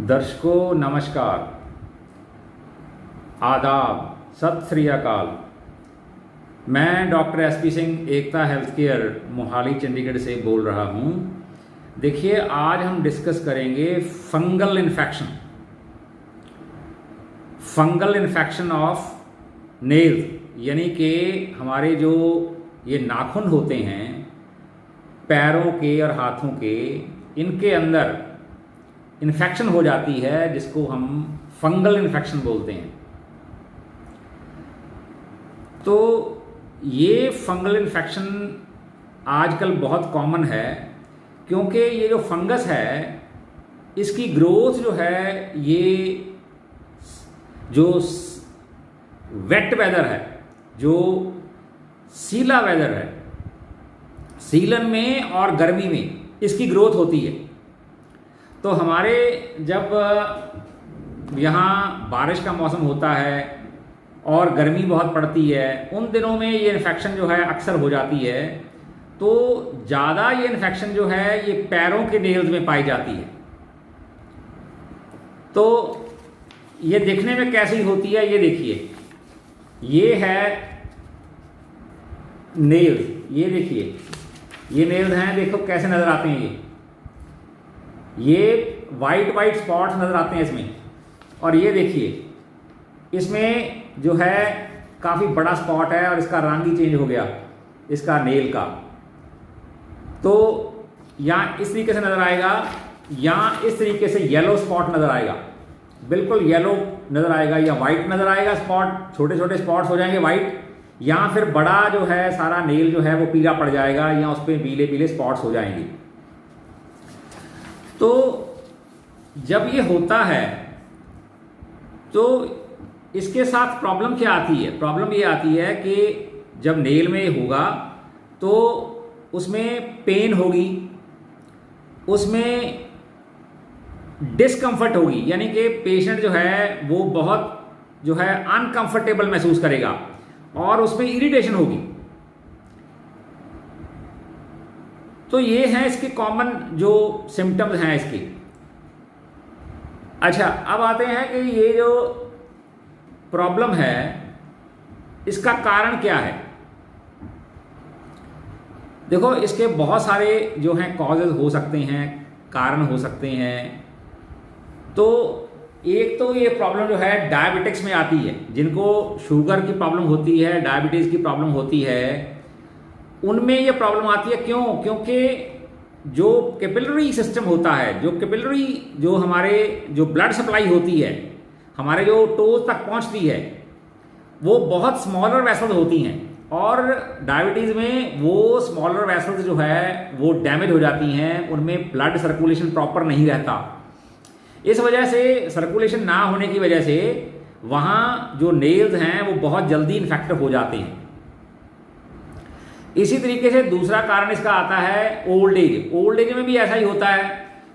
दर्शकों नमस्कार, आदाब, सत श्री अकाल। मैं डॉक्टर एसपी सिंह एकता हेल्थ केयर मोहाली चंडीगढ़ से बोल रहा हूँ। देखिए, आज हम डिस्कस करेंगे फंगल इन्फेक्शन ऑफ नेल्स, यानी कि हमारे जो ये नाखून होते हैं पैरों के और हाथों के, इनके अंदर इन्फेक्शन हो जाती है जिसको हम फंगल इन्फेक्शन बोलते हैं। तो ये फंगल इन्फेक्शन आजकल बहुत कॉमन है, क्योंकि ये जो फंगस है इसकी ग्रोथ जो है, ये जो वेट वेदर है, जो सीला वेदर है, सीलन में और गर्मी में इसकी ग्रोथ होती है। तो हमारे जब यहाँ बारिश का मौसम होता है और गर्मी बहुत पड़ती है, उन दिनों में ये इन्फेक्शन जो है अक्सर हो जाती है। तो ज़्यादा ये इन्फेक्शन जो है ये पैरों के नेल्स में पाई जाती है। तो ये दिखने में कैसी होती है, ये देखिए, ये है नेल्स, ये देखिए, ये नेल्स हैं, देखो कैसे नज़र आते हैं। ये वाइट स्पॉट्स नज़र आते हैं इसमें। और ये देखिए, इसमें जो है काफ़ी बड़ा स्पॉट है और इसका रंग ही चेंज हो गया इसका नेल का। तो यहाँ इस तरीके से नज़र आएगा, यहाँ इस तरीके से येलो स्पॉट नज़र आएगा, बिल्कुल येलो नज़र आएगा, या वाइट नज़र आएगा स्पॉट, छोटे छोटे स्पॉट्स हो जाएंगे वाइट, या फिर बड़ा जो है सारा नेल जो है वो पीला पड़ जाएगा, या उस पर पीले पीले स्पॉट्स हो जाएंगे। तो जब ये होता है तो इसके साथ प्रॉब्लम क्या आती है? प्रॉब्लम ये आती है कि जब नेल में होगा तो उसमें पेन होगी, उसमें डिस्कम्फर्ट होगी, यानी कि पेशेंट जो है वो बहुत जो है अनकंफर्टेबल महसूस करेगा और उसमें इरिटेशन होगी। तो ये हैं इसके कॉमन जो सिम्टम्स हैं इसके। अच्छा, अब आते हैं कि ये जो प्रॉब्लम है इसका कारण क्या है। देखो, इसके बहुत सारे जो हैं कॉजेज हो सकते हैं, कारण हो सकते हैं। तो एक तो ये प्रॉब्लम जो है डायबिटिक्स में आती है, जिनको शुगर की प्रॉब्लम होती है, डायबिटीज़ की प्रॉब्लम होती है, उनमें ये प्रॉब्लम आती है। क्यों? क्योंकि जो कैपिलरी सिस्टम होता है, जो हमारे जो ब्लड सप्लाई होती है, हमारे जो टोज तक पहुंचती है, वो बहुत स्मॉलर वेसल्स होती हैं। और डायबिटीज़ में वो स्मॉलर वेसल्स जो है वो डैमेज हो जाती हैं, उनमें ब्लड सर्कुलेशन प्रॉपर नहीं रहता। इस वजह से सर्कुलेशन ना होने की वजह से वहाँ जो नेल्स हैं वो बहुत जल्दी इन्फेक्ट हो जाते हैं। इसी तरीके से दूसरा कारण इसका आता है ओल्ड एज। ओल्ड एज में भी ऐसा ही होता है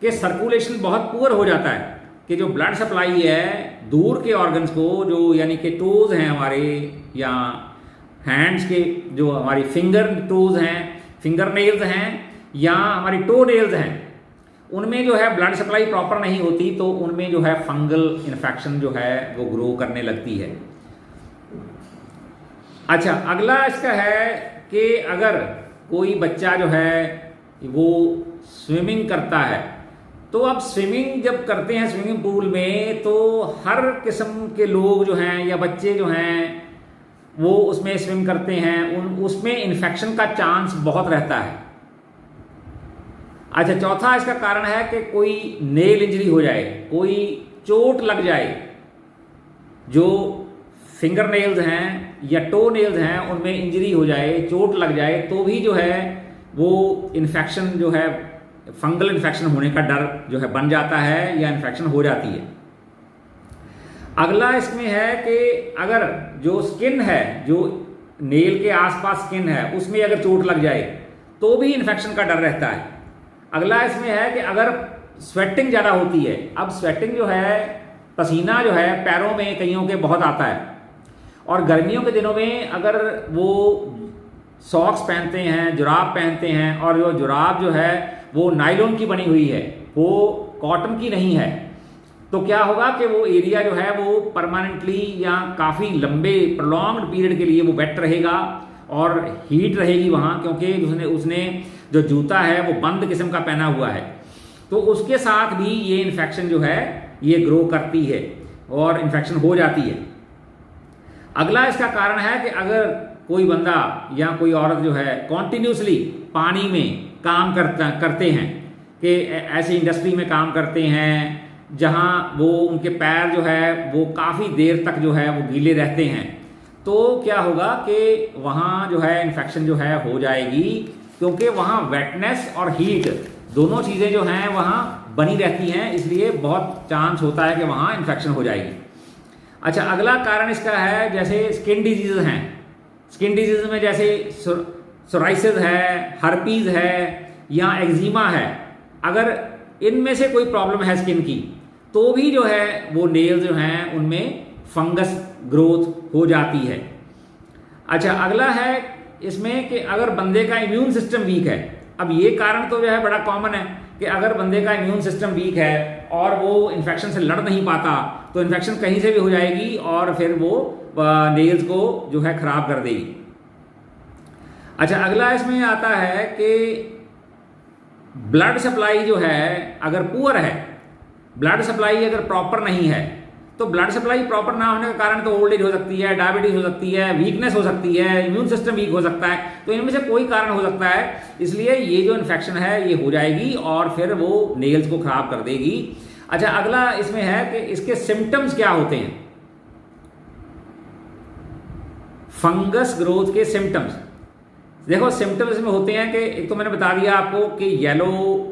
कि सर्कुलेशन बहुत पुअर हो जाता है, कि जो ब्लड सप्लाई है दूर के ऑर्गन्स को, जो यानी कि टोज हैं हमारे, या हैंड्स के जो हमारी फिंगर टोज हैं, फिंगर नेल्स हैं, या हमारी टो नेल्स हैं, उनमें जो है ब्लड सप्लाई प्रॉपर नहीं होती, तो उनमें जो है फंगल इन्फेक्शन जो है वो ग्रो करने लगती है। अच्छा, अगला इसका है कि अगर कोई बच्चा जो है वो स्विमिंग करता है, तो अब स्विमिंग जब करते हैं स्विमिंग पूल में, तो हर किस्म के लोग जो हैं या बच्चे जो हैं वो उसमें स्विम करते हैं, उसमें इन्फेक्शन का चांस बहुत रहता है। अच्छा, चौथा इसका कारण है कि कोई नेल इंजरी हो जाए, कोई चोट लग जाए, जो फिंगर नेल्स हैं या टो नेल्स हैं उनमें इंजरी हो जाए, चोट लग जाए, तो भी जो है वो इन्फेक्शन जो है, फंगल इन्फेक्शन होने का डर जो है बन जाता है, या इन्फेक्शन हो जाती है। अगला इसमें है कि अगर जो स्किन है, जो नेल के आसपास स्किन है, उसमें अगर चोट लग जाए तो भी इन्फेक्शन का डर रहता है। अगला इसमें है कि अगर स्वेटिंग ज़्यादा होती है। अब स्वेटिंग जो है, पसीना जो है पैरों में कईयों के बहुत आता है, और गर्मियों के दिनों में अगर वो सॉक्स पहनते हैं, जुराब पहनते हैं, और वो जुराब जो है वो नायलॉन की बनी हुई है, वो कॉटन की नहीं है, तो क्या होगा कि वो एरिया जो है वो परमानेंटली या काफ़ी लंबे प्रोलॉन्ग्ड पीरियड के लिए वो वेट रहेगा और हीट रहेगी वहाँ, क्योंकि उसने जो जूता है वो बंद किस्म का पहना हुआ है। तो उसके साथ भी ये इन्फेक्शन जो है ये ग्रो करती है और इन्फेक्शन हो जाती है। अगला इसका कारण है कि अगर कोई बंदा या कोई औरत जो है कॉन्टिन्यूसली पानी में काम करते हैं, कि ऐसी इंडस्ट्री में काम करते हैं जहां वो उनके पैर जो है वो काफ़ी देर तक जो है वो गीले रहते हैं, तो क्या होगा कि वहाँ जो है इन्फेक्शन जो है हो जाएगी, क्योंकि वहाँ वेटनेस और हीट दोनों चीज़ें जो हैं वहाँ बनी रहती हैं, इसलिए बहुत चांस होता है कि वहाँ इन्फेक्शन हो जाएगी। अच्छा, अगला कारण इसका है जैसे स्किन डिजीज़ हैं। स्किन डिजीज़ में जैसे सोराइसिस है, हर्पीज़ है या एक्जिमा है, अगर इनमें से कोई प्रॉब्लम है स्किन की, तो भी जो है वो नेल्स जो हैं उनमें फंगस ग्रोथ हो जाती है। अच्छा, अगला है इसमें कि अगर बंदे का इम्यून सिस्टम वीक है। अब ये कारण तो जो है बड़ा कॉमन है कि अगर बंदे का इम्यून सिस्टम वीक है और वो इन्फेक्शन से लड़ नहीं पाता, तो इन्फेक्शन कहीं से भी हो जाएगी और फिर वो नेल्स को जो है खराब कर देगी। अच्छा, अगला इसमें आता है कि ब्लड सप्लाई जो है अगर पुअर है, ब्लड सप्लाई अगर प्रॉपर नहीं है, तो ब्लड सप्लाई प्रॉपर ना होने का कारण तो ओल्ड एज हो सकती है, डायबिटीज हो सकती है, वीकनेस हो सकती है, इम्यून सिस्टम वीक हो सकता है, तो इनमें से कोई कारण हो सकता है। इसलिए ये जो इन्फेक्शन है ये हो जाएगी और फिर वो नेल्स को खराब कर देगी। अच्छा, अगला इसमें है कि इसके सिम्टम्स क्या होते हैं। फंगस ग्रोथ के सिम्टम्स, देखो सिम्टम्स में होते हैं कि एक तो मैंने बता दिया आपको कि येलो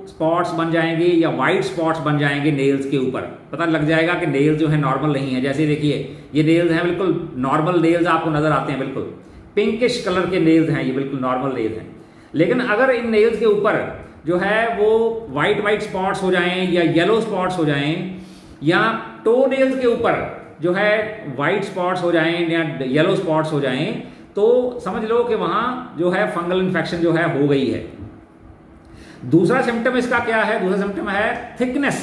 स्पॉट्स बन जाएंगे या वाइट स्पॉट्स बन जाएंगे नेल्स के ऊपर, पता लग जाएगा कि नेल्स जो है नॉर्मल नहीं है। जैसे देखिए ये नेल्स हैं, बिल्कुल नॉर्मल नेल्स आपको नजर आते हैं, बिल्कुल पिंकिश कलर के नेल्स हैं, ये बिल्कुल नॉर्मल नेल्स हैं। लेकिन अगर इन नेल्स के ऊपर जो है वो वाइट स्पॉट्स हो जाएं या येलो स्पॉट्स हो जाएं, या टो नेल्स के ऊपर जो है वाइट स्पॉट्स हो जाएं या येलो स्पॉट्स हो जाएं, तो समझ लो कि वहां जो है फंगल इन्फेक्शन जो है हो गई है। दूसरा सिम्टम इसका क्या है, दूसरा सिम्टम है थिकनेस,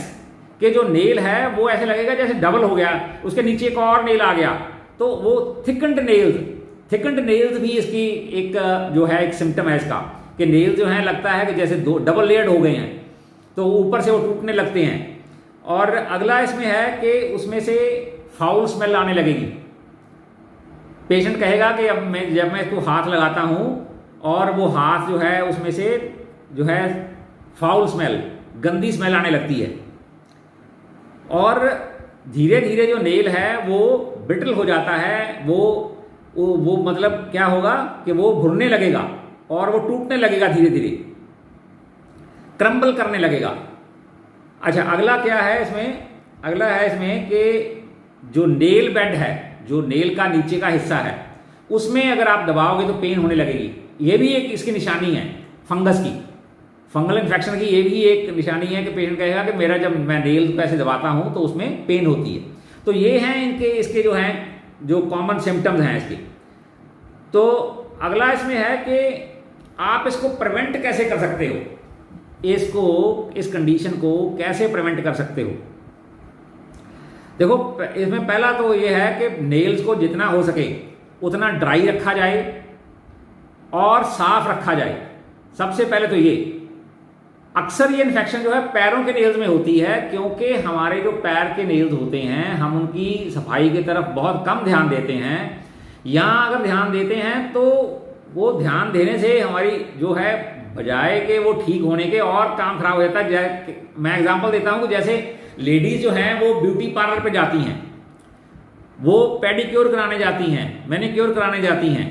कि जो नेल है वो ऐसे लगेगा जैसे डबल हो गया, उसके नीचे एक और नेल आ गया, तो वो थिकंड नेल्स भी इसकी एक जो है एक सिम्टम है इसका, कि नेल जो है लगता है कि जैसे दो डबल लेयर्ड हो गए हैं, तो ऊपर से वो टूटने लगते हैं। और अगला इसमें है कि उसमें से फाउल स्मेल आने लगेगी। पेशेंट कहेगा कि अब जब मैं इसको हाथ लगाता हूं और वो हाथ जो है उसमें से जो है फाउल स्मेल, गंदी स्मेल आने लगती है, और धीरे धीरे जो नेल है वो ब्रिटल हो जाता है, वो मतलब क्या होगा कि वो भुरने लगेगा और वो टूटने लगेगा, धीरे धीरे क्रम्बल करने लगेगा। अच्छा, अगला क्या है इसमें, अगला है इसमें कि जो नेल बेड है, जो नेल का नीचे का हिस्सा है, उसमें अगर आप दबाओगे तो पेन होने लगेगी। ये भी एक इसकी निशानी है फंगस की, फंगल इन्फेक्शन की। ये भी एक निशानी है कि पेशेंट कहेगा कि मेरा जब मैं नेल पे ऐसे दबाता हूं तो उसमें पेन होती है। तो ये हैं इसके जो हैं जो कॉमन सिम्टम्स हैं इसके। तो अगला इसमें है कि आप इसको प्रिवेंट कैसे कर सकते हो, इस कंडीशन को कैसे प्रिवेंट कर सकते हो। देखो, इसमें पहला तो ये है कि नेल्स को जितना हो सके उतना ड्राई रखा जाए और साफ रखा जाए। सबसे पहले तो ये, अक्सर ये इन्फेक्शन जो है पैरों के नेल्स में होती है, क्योंकि हमारे जो पैर के नेल्स होते हैं हम उनकी सफाई की तरफ बहुत कम ध्यान देते हैं, या अगर ध्यान देते हैं तो वो ध्यान देने से हमारी जो है बजाय के वो ठीक होने के और काम खराब हो जाता है। मैं एग्जांपल देता हूं कि जैसे लेडीज जो हैं वो ब्यूटी पार्लर पे जाती हैं, वो पेडिक्योर कराने जाती हैं, मैनिक्योर कराने जाती हैं,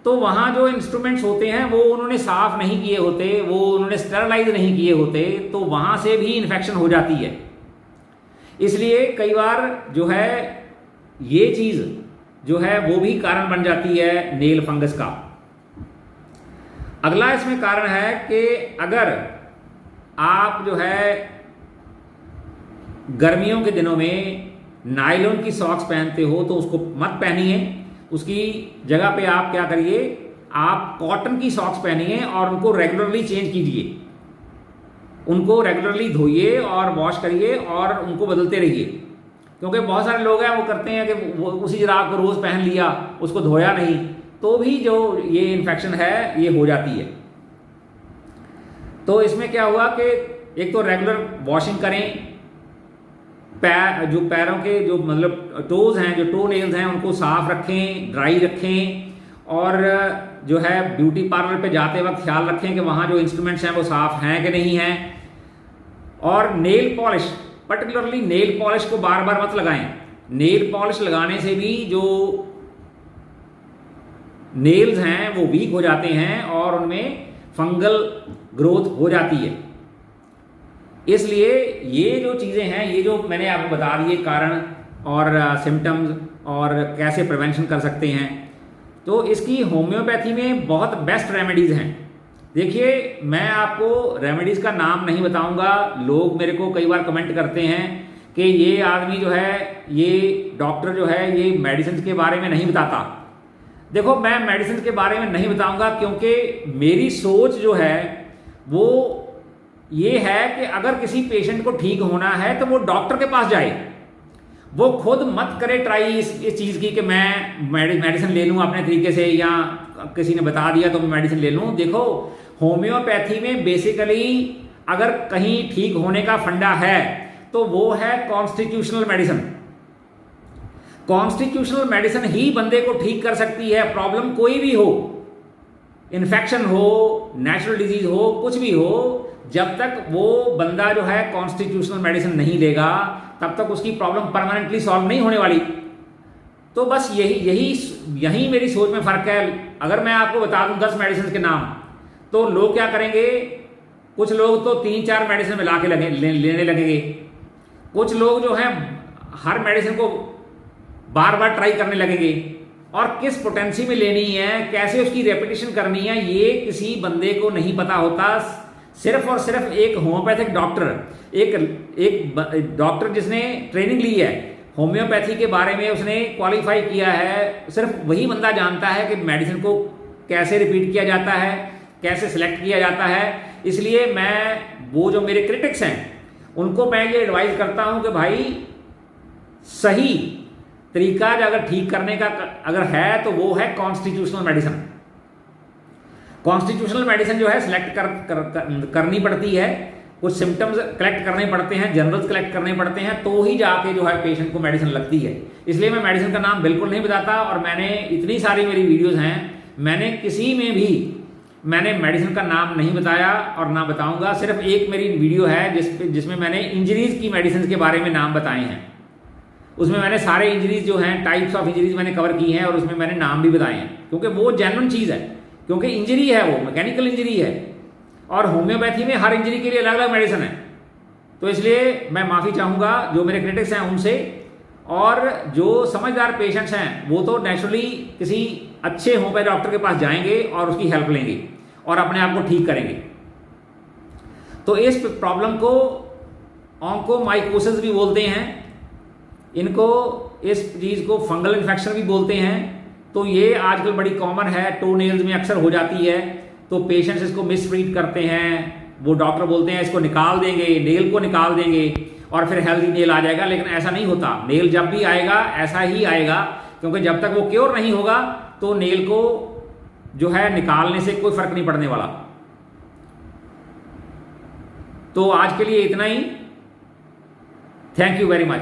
तो वहाँ जो इंस्ट्रूमेंट्स होते हैं वो उन्होंने साफ नहीं किए होते, वो उन्होंने स्टेरलाइज नहीं किए होते, तो वहाँ से भी इन्फेक्शन हो जाती है। इसलिए कई बार जो है ये चीज़ जो है वो भी कारण बन जाती है नेल फंगस का। अगला इसमें कारण है कि अगर आप जो है गर्मियों के दिनों में नायलॉन की सॉक्स पहनते हो तो उसको मत पहनिए, उसकी जगह पे आप क्या करिए, आप कॉटन की सॉक्स पहनिए और उनको रेगुलरली चेंज कीजिए। उनको रेगुलरली धोइए और वॉश करिए और उनको बदलते रहिए। क्योंकि बहुत सारे लोग हैं वो करते हैं कि वो उसी जुराब को रोज़ पहन लिया, उसको धोया नहीं, तो भी जो ये इन्फेक्शन है ये हो जाती है। तो इसमें क्या हुआ कि एक तो रेगुलर वॉशिंग करें, जो पैरों के जो मतलब टोज हैं, जो टो नेल्स हैं, उनको साफ रखें, ड्राई रखें, और जो है ब्यूटी पार्लर पे जाते वक्त ख्याल रखें कि वहाँ जो इंस्ट्रूमेंट्स हैं वो साफ हैं कि नहीं हैं। और nail polish, particularly nail polish को बार बार मत लगाएं। नेल पॉलिश लगाने से भी जो नेल्स हैं वो वीक हो जाते हैं और उनमें फंगल ग्रोथ हो जाती है। इसलिए ये जो चीज़ें हैं, ये जो मैंने आपको बता दिए कारण और सिम्टम्स और कैसे प्रिवेंशन कर सकते हैं, तो इसकी होम्योपैथी में बहुत बेस्ट रेमेडीज़ हैं। देखिए, मैं आपको रेमेडीज़ का नाम नहीं बताऊंगा। लोग मेरे को कई बार कमेंट करते हैं कि ये आदमी जो है, ये डॉक्टर जो है, ये मेडिसिन के बारे में नहीं बताता। देखो, मैं मेडिसिन के बारे में नहीं बताऊंगा क्योंकि मेरी सोच जो है वो ये है कि अगर किसी पेशेंट को ठीक होना है तो वो डॉक्टर के पास जाए। वो खुद मत करे ट्राई इस चीज़ की कि मैं मेडिसिन ले लूँ अपने तरीके से, या किसी ने बता दिया तो मैं मेडिसिन ले लूँ। देखो, होम्योपैथी में बेसिकली अगर कहीं ठीक होने का फंडा है तो वो है कॉन्स्टिट्यूशनल मेडिसिन। कॉन्स्टिट्यूशनल मेडिसिन ही बंदे को ठीक कर सकती है। प्रॉब्लम कोई भी हो, इन्फेक्शन हो, नेचुरल डिजीज हो, कुछ भी हो, जब तक वो बंदा जो है कॉन्स्टिट्यूशनल मेडिसिन नहीं लेगा तब तक उसकी प्रॉब्लम परमानेंटली सॉल्व नहीं होने वाली। तो बस यही मेरी सोच में फर्क है। अगर मैं आपको बता दूं 10 मेडिसिन के नाम, तो लोग क्या करेंगे, कुछ लोग तो 3-4 मेडिसिन मिला के लेने लगेंगे। कुछ लोग जो हैं हर मेडिसिन को बार बार ट्राई करने लगेंगे, और किस पोटेंसी में लेनी है, कैसे उसकी रेपिटेशन करनी है, ये किसी बंदे को नहीं पता होता। सिर्फ और सिर्फ एक होम्योपैथिक डॉक्टर, एक डॉक्टर जिसने ट्रेनिंग ली है होम्योपैथी के बारे में, उसने क्वालिफाई किया है, सिर्फ वही बंदा जानता है कि मेडिसिन को कैसे रिपीट किया जाता है, कैसे सिलेक्ट किया जाता है। इसलिए मैं, वो जो मेरे क्रिटिक्स हैं उनको मैं ये एडवाइस करता हूं कि भाई सही तरीका अगर ठीक करने का अगर है तो वो है कॉन्स्टिट्यूशनल मेडिसिन। कॉन्स्टिट्यूशनल मेडिसिन जो है सिलेक्ट करनी पड़ती है, कुछ सिम्टम्स कलेक्ट करने पड़ते हैं, जनरल्स कलेक्ट करने पड़ते हैं, तो ही जाके जो है पेशेंट को मेडिसिन लगती है। इसलिए मैं मेडिसिन का नाम बिल्कुल नहीं बताता, और मैंने इतनी सारी मेरी वीडियोस हैं, मैंने किसी में भी मैंने मेडिसिन का नाम नहीं बताया और ना बताऊंगा। सिर्फ एक मेरी वीडियो है जिसमें मैंने इंजरीज की मेडिसिन के बारे में नाम बताए हैं। उसमें मैंने सारे इंजरीज जो हैं, टाइप्स ऑफ इंजरीज मैंने कवर की हैं, और उसमें मैंने नाम भी बताए हैं, क्योंकि वो जेन्युइन चीज़ है। क्योंकि इंजरी है, वो मैकेनिकल इंजरी है, और होम्योपैथी में हर इंजरी के लिए अलग अलग मेडिसिन है। तो इसलिए मैं माफ़ी चाहूँगा जो मेरे क्रिटिक्स हैं उनसे, और जो समझदार पेशेंट्स हैं वो तो नेचुरली किसी अच्छे होम्योपैथी डॉक्टर के पास जाएंगे और उसकी हेल्प लेंगे और अपने आप को ठीक करेंगे। तो इस प्रॉब्लम को ऑन्कोमाइकोसिस भी बोलते हैं, इनको, इस चीज़ को फंगल इन्फेक्शन भी बोलते हैं। तो ये आजकल बड़ी कॉमन है, टो नेल्स में अक्सर हो जाती है। तो पेशेंट्स इसको मिसट्रीट करते हैं, वो डॉक्टर बोलते हैं इसको निकाल देंगे, नेल को निकाल देंगे और फिर हेल्दी नेल आ जाएगा। लेकिन ऐसा नहीं होता। नेल जब भी आएगा ऐसा ही आएगा, क्योंकि जब तक वो क्योर नहीं होगा तो नेल को जो है निकालने से कोई फर्क नहीं पड़ने वाला। तो आज के लिए इतना ही। Thank you very much.